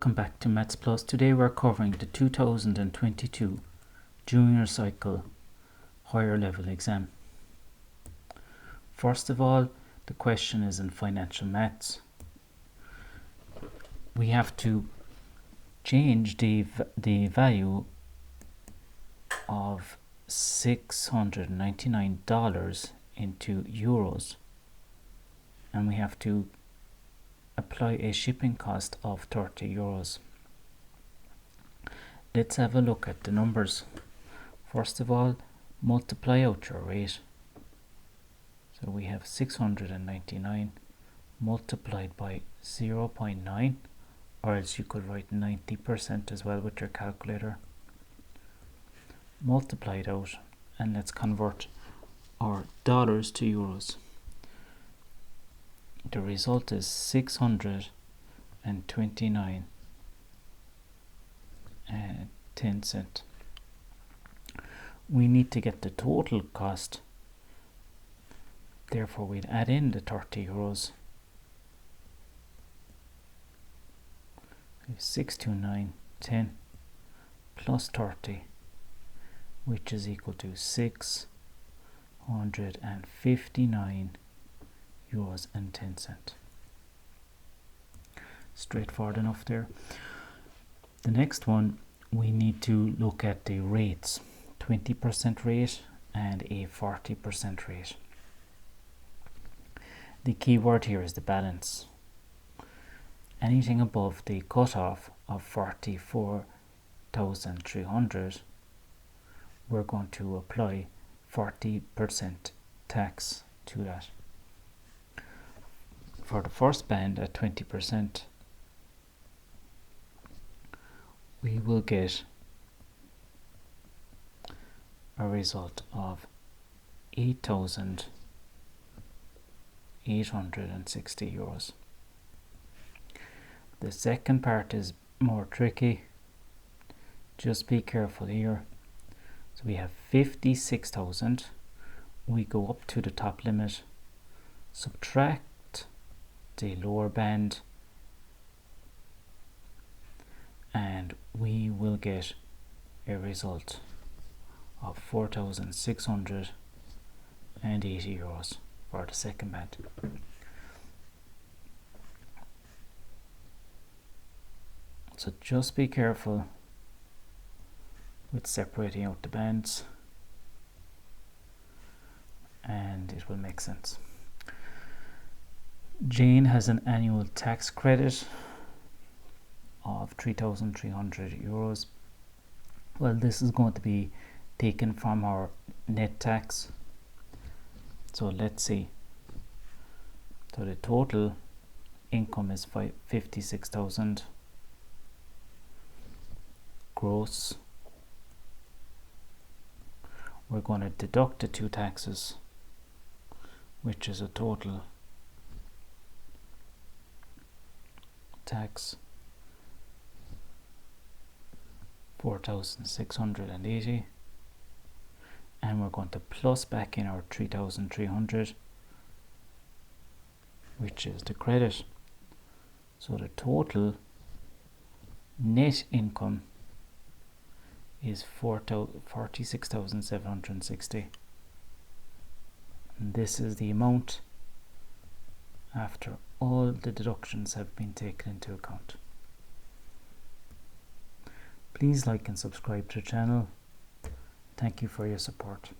Welcome back to Maths Plus. Today we're covering the 2022 Junior Cycle Higher Level Exam. First of all, the question is in financial maths. We have to change the value of $699 into euros, and we have to apply a shipping cost of 30 euros. Let's have a look at the numbers. First of all, multiply out your rate. So we have 699 multiplied by 0.9, or else you could write 90% as well with your calculator. Multiply it out, and let's convert our dollars to euros. The result is 629 and 10 cents. We need to get the total cost. Therefore, we'd add in the 30 euros. 629.10 plus 30, which is equal to 659 euros and 10 cents. Straightforward enough there. The next one, we need to look at the rates, 20% rate and a 40% rate. The key word here is the balance. Anything above the cutoff of 44,300, we're going to apply 40% tax to that. For the first band at 20%, we will get a result of 8,860 euros. The second part is more tricky. Just be careful here. So we have 56,000. We go up to the top limit, subtract the lower band, and we will get a result of 4,680 euros for the second band. So just be careful with separating out the bands, and it will make sense. Jane has an annual tax credit of 3,300 euros. Well, this is going to be taken from our net tax. So let's see. So the total income is 56,000 gross. We're going to deduct the two taxes, which is a total tax 4,680, and we're going to plus back in our 3,300, which is the credit. So the total net income is 46,760, and this is the amount after all the deductions have been taken into account. Please like and subscribe to the channel. Thank you for your support.